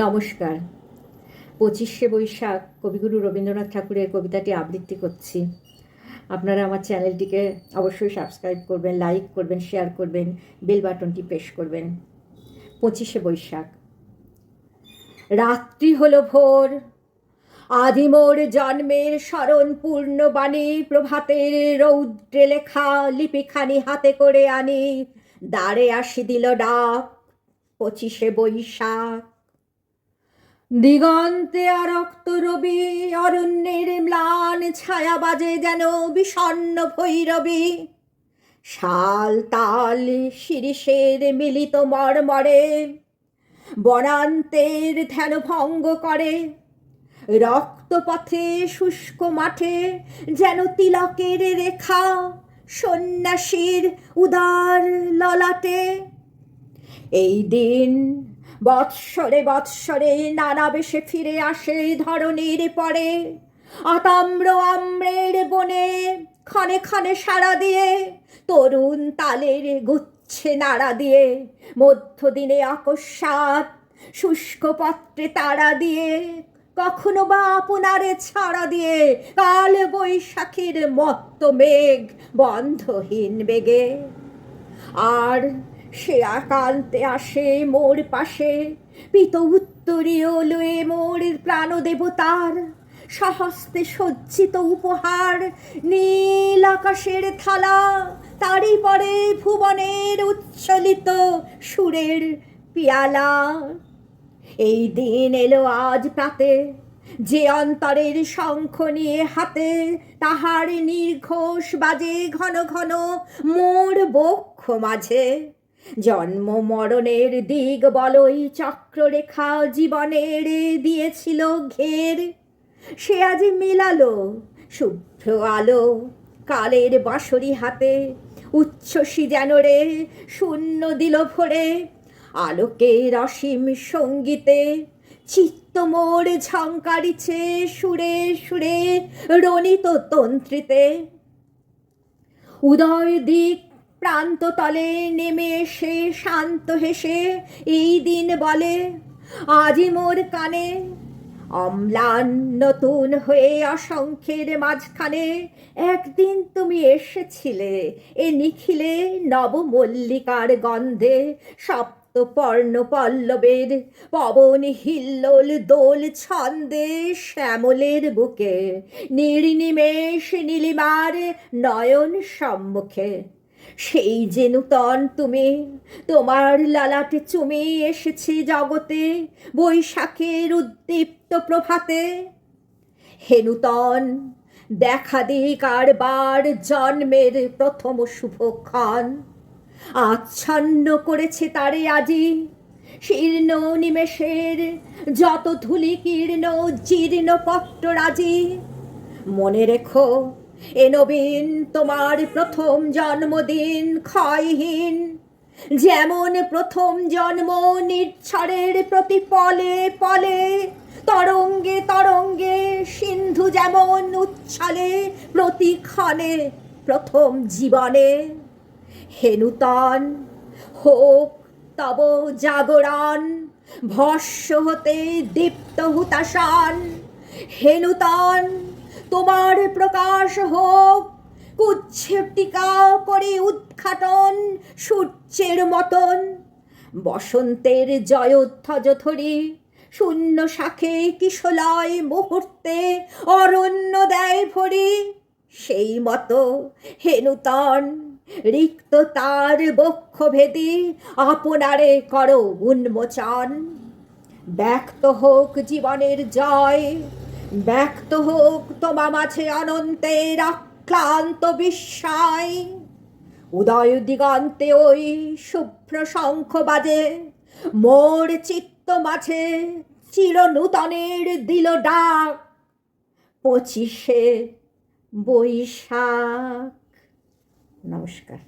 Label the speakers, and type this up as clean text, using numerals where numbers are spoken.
Speaker 1: নমস্কার। ২৫শে বৈশাখ কবিগুরু রবীন্দ্রনাথ ঠাকুরের কবিতাটি আবৃত্তি করছি। আপনারা আমার চ্যানেলটিকে অবশ্যই সাবস্ক্রাইব করবেন, লাইক করবেন, শেয়ার করবেন, বেল বাটনটি প্রেস করবেন। ২৫শে বৈশাখ। রাত্রি হলো ভোর, আদিমোর জন্মের স্মরণ পূর্ণ বাণী প্রভাতের রৌদ্রে লেখা লিপিখানি হাতে করে আনি, দ্বারে আসি দিল ডাক ২৫শে বৈশাখ। দিগন্তে আরক্ত রবি, অরণ্যের ম্লান ছায়া বাজে যেন বিষণ্ণ ভৈরবী। শাল তাল শিরিষের মিলিত মর্মরে বনান্তের ধ্যান ভঙ্গ করে। রক্তপথে শুষ্ক মাঠে যেন তিলকের রেখা সন্ন্যাসীর উদার ললাটে। এই দিন বৎসরে বৎসরে নানা বেশে ফিরে আসে ধরণীর পরে। আতাম্র আম্রের বনে ক্ষণে ক্ষণে সাড়া দিয়ে, তরুণ তালের গুচ্ছে নাড়া দিয়ে, মধ্যদিনে অকস্মাৎ শুষ্ক পত্রে তাড়া দিয়ে, কখনো বা আপনারে ছাড়া দিয়ে কাল বৈশাখীর মত্ত মেঘ বন্ধহীন বেগে। আর সে একান্তে আসে মোর পাশে, পিত উত্তরীয় লয়ে মোর প্রাণ দেবতার সহস্তে সজ্জিত উপহার। নীল আকাশের থালা, তারই পরে ভুবনের উচ্ছ্বলিত সুরের পিয়ালা। এই দিন এলো আজ প্রাতে, যে অন্তরের শঙ্খ নিয়ে হাতে, তাহার নির্ঘোষ বাজে ঘন ঘন মোর বক্ষ মাঝে। জন্ম মরণের দিক বলই চক্ররেখা জীবনের দিয়েছিল ঘের, সে আজ মিলালো শুভ্র আলো কালের বাঁশরি হাতে। উচ্ছ্বসী যেন রে শূন্য দিল ভরে, আলোকের অসীম সঙ্গীতে চিত্ত মোর ঝঙ্কারিছে সুরে সুরে রণিত তন্ত্রিতে। উদয় দিক প্রান্ত তলে নেমে এসে শান্ত হেসে এই দিন বলে আজি মোর কানে। অম্লান নতুন হয়ে অসংখ্যের মাঝখানে একদিন তুমি এসেছিলে এ নিখিলে নবমল্লিকার গন্ধে। সপ্তপর্ণ পল্লবের পবন হিল্লোল দোল ছন্দে শ্যামলের বুকে নির্নিমেষ নীলিমার নয়ন সম্মুখে। সেই যে নূতন তুমি, তোমার লালাটে চুমে এসেছি জগতে বৈশাখের উদ্দীপ্ত প্রভাতে। হে নূতন, দেখা দিক আর বার জন্মের প্রথম শুভক্ষণ। আচ্ছন্ন করেছে তারে আজি শীর্ণ নিমেষের যত ধূলিকীর্ণ জীর্ণ পত্ররাজি। মনে রেখো এ নবীন তোমার প্রথম জন্মদিন ক্ষয়হীন। যেমন প্রথম জন্ম নির্ঝরের প্রতি পলে পলে, তরঙ্গে তরঙ্গে সিন্ধু যেমন উচ্ছলে প্রতিক্ষণে প্রথম জীবনে। হে নূতন, হোক তব জাগরণ ভস্য হতে দীপ্ত হুতাশন। হে নূতন, তোমার প্রকাশ হোক কুচ্ছেটিকা করে উদ্ঘাটন সূর্যের মতন। বসন্তের জয়োধ্বজ ধরি শূন্য শাখে কিশলয় মুহূর্তে অরণ্য দেয় ভরি। সেই মতো হে নূতন, রিক্ত তার বক্ষ ভেদি আপনারে করো উন্মোচন। ব্যক্ত হোক জীবনের জয়, ব্যক্ত হোক তোমা মাঝে অনন্তের অক্লান্ত বিস্ময়। উদয় দিগন্তে ওই শুভ্র শঙ্খ বাজে, মোর চিত্ত মাঝে চির নূতনের দিল ডাক ২৫শে বৈশাখ। নমস্কার।